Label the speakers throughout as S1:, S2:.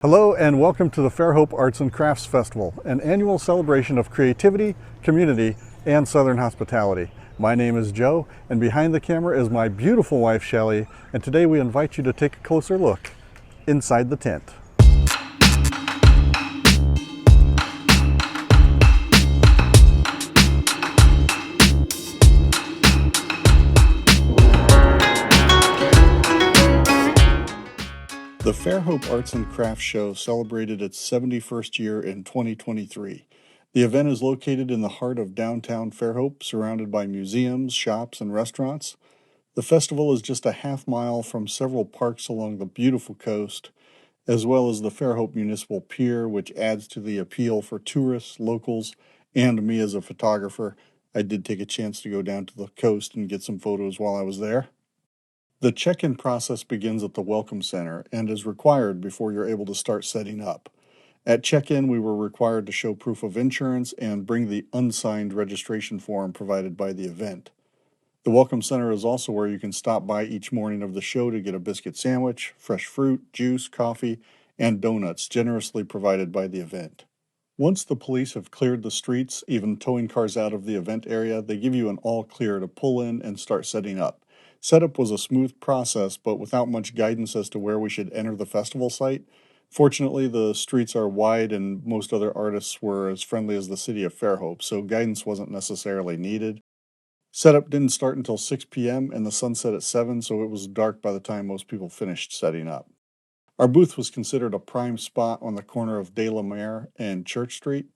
S1: Hello and welcome to the Fairhope Arts Crafts Festival, an annual celebration of creativity, community, and Southern hospitality. My name is Joe, and behind the camera is my beautiful wife Shelley, and today we invite you to take a closer look inside the tent. The Fairhope Arts and Crafts Show celebrated its 71st year in 2023. The event is located in the heart of downtown Fairhope, surrounded by museums, shops, and restaurants. The festival is just a half mile from several parks along the beautiful coast, as well as the Fairhope Municipal Pier, which adds to the appeal for tourists, locals, and me as a photographer. I did take a chance to go down to the coast and get some photos while I was there. The check-in process begins at the Welcome Center and is required before you're able to start setting up. At check-in, we were required to show proof of insurance and bring the unsigned registration form provided by the event. The Welcome Center is also where you can stop by each morning of the show to get a biscuit sandwich, fresh fruit, juice, coffee, and donuts generously provided by the event. Once the police have cleared the streets, even towing cars out of the event area, they give you an all clear to pull in and start setting up. Setup was a smooth process, but without much guidance as to where we should enter the festival site. Fortunately, the streets are wide and most other artists were as friendly as the city of Fairhope, so guidance wasn't necessarily needed. Setup didn't start until 6 p.m. and the sun set at 7, so it was dark by the time most people finished setting up. Our booth was considered a prime spot on the corner of De la Mare and Church Street.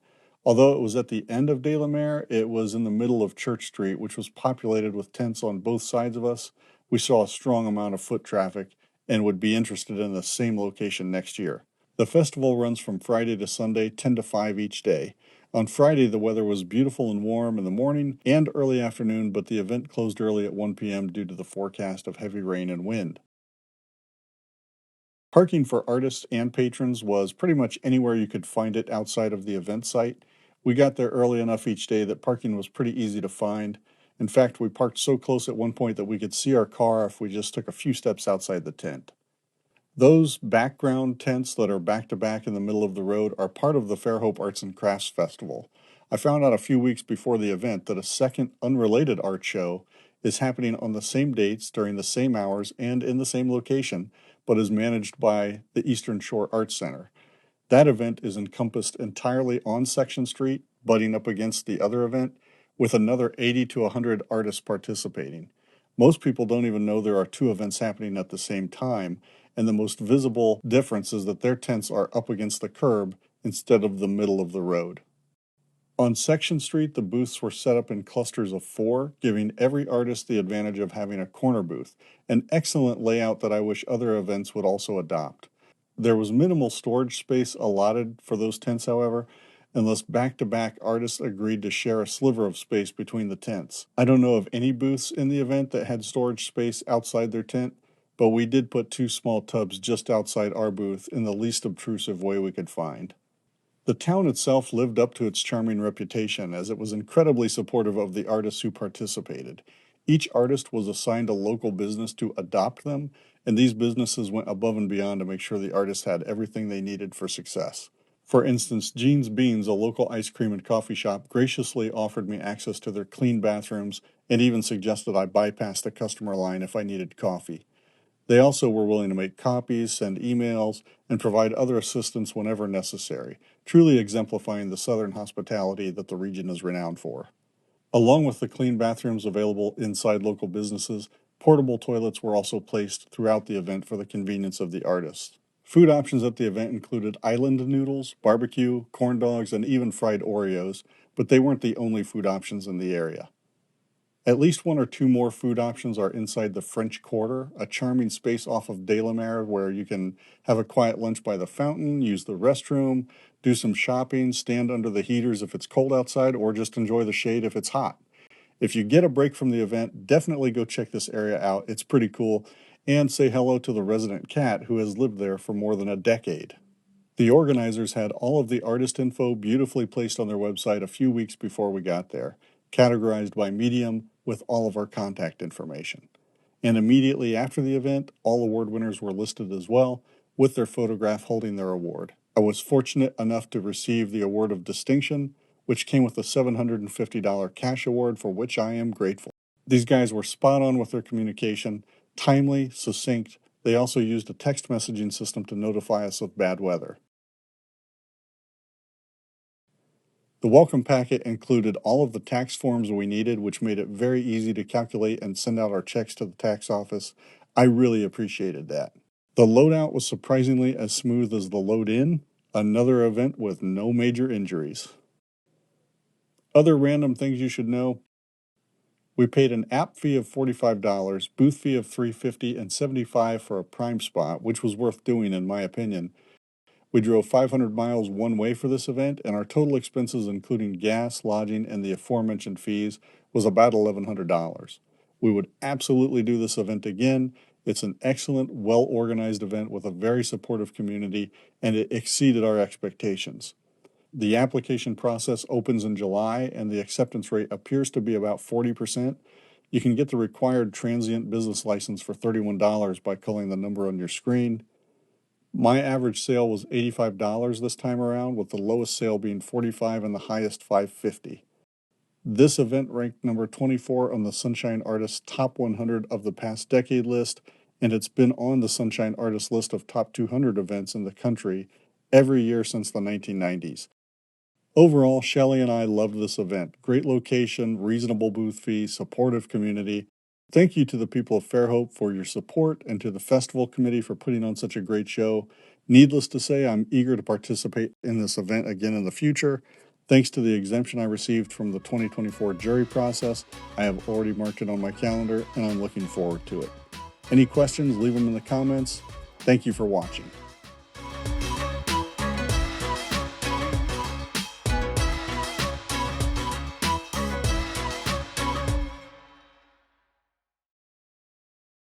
S1: Although it was at the end of De la Mare, it was in the middle of Church Street, which was populated with tents on both sides of us. We saw a strong amount of foot traffic and would be interested in the same location next year. The festival runs from Friday to Sunday, 10 to 5 each day. On Friday, the weather was beautiful and warm in the morning and early afternoon, but the event closed early at 1 p.m. due to the forecast of heavy rain and wind. Parking for artists and patrons was pretty much anywhere you could find it outside of the event site. We got there early enough each day that parking was pretty easy to find. In fact, we parked so close at one point that we could see our car if we just took a few steps outside the tent. Those background tents that are back to back in the middle of the road are part of the Fairhope Arts and Crafts Festival. I found out a few weeks before the event that a second unrelated art show is happening on the same dates, during the same hours, and in the same location, but is managed by the Eastern Shore Arts Center. That event is encompassed entirely on Section Street, butting up against the other event, with another 80 to 100 artists participating. Most people don't even know there are two events happening at the same time, and the most visible difference is that their tents are up against the curb instead of the middle of the road. On Section Street, the booths were set up in clusters of 4, giving every artist the advantage of having a corner booth, an excellent layout that I wish other events would also adopt. There was minimal storage space allotted for those tents, however, unless back-to-back artists agreed to share a sliver of space between the tents. I don't know of any booths in the event that had storage space outside their tent, but we did put 2 small tubs just outside our booth in the least obtrusive way we could find. The town itself lived up to its charming reputation, as it was incredibly supportive of the artists who participated. Each artist was assigned a local business to adopt them, and these businesses went above and beyond to make sure the artists had everything they needed for success. For instance, Jean's Beans, a local ice cream and coffee shop, graciously offered me access to their clean bathrooms and even suggested I bypass the customer line if I needed coffee. They also were willing to make copies, send emails, and provide other assistance whenever necessary, truly exemplifying the Southern hospitality that the region is renowned for. Along with the clean bathrooms available inside local businesses, portable toilets were also placed throughout the event for the convenience of the artists. Food options at the event included island noodles, barbecue, corn dogs, and even fried Oreos, but they weren't the only food options in the area. At least 1 or 2 more food options are inside the French Quarter, a charming space off of De la Mare where you can have a quiet lunch by the fountain, use the restroom, do some shopping, stand under the heaters if it's cold outside, or just enjoy the shade if it's hot. If you get a break from the event, definitely go check this area out. It's pretty cool. And say hello to the resident cat who has lived there for more than a decade. The organizers had all of the artist info beautifully placed on their website a few weeks before we got there, categorized by medium with all of our contact information. And immediately after the event, all award winners were listed as well, with their photograph holding their award. I was fortunate enough to receive the Award of Distinction, which came with a $750 cash award, for which I am grateful. These guys were spot on with their communication, timely, succinct. They also used a text messaging system to notify us of bad weather. The welcome packet included all of the tax forms we needed, which made it very easy to calculate and send out our checks to the tax office. I really appreciated that. The loadout was surprisingly as smooth as the load in, another event with no major injuries. Other random things you should know: we paid an app fee of $45, booth fee of $350, and $75 for a prime spot, which was worth doing in my opinion. We drove 500 miles one way for this event, and our total expenses, including gas, lodging, and the aforementioned fees, was about $1,100. We would absolutely do this event again. It's an excellent, well-organized event with a very supportive community, and it exceeded our expectations. The application process opens in July, and the acceptance rate appears to be about 40%. You can get the required transient business license for $31 by calling the number on your screen. My average sale was $85 this time around, with the lowest sale being $45 and the highest $550. This event ranked number 24 on the Sunshine Artists Top 100 of the past decade list, and it's been on the Sunshine Artists list of top 200 events in the country every year since the 1990s. Overall, Shelley and I loved this event. Great location, reasonable booth fee, supportive community. Thank you to the people of Fairhope for your support, and to the festival committee for putting on such a great show. Needless to say, I'm eager to participate in this event again in the future. Thanks to the exemption I received from the 2024 jury process, I have already marked it on my calendar, and I'm looking forward to it. Any questions, leave them in the comments. Thank you for watching.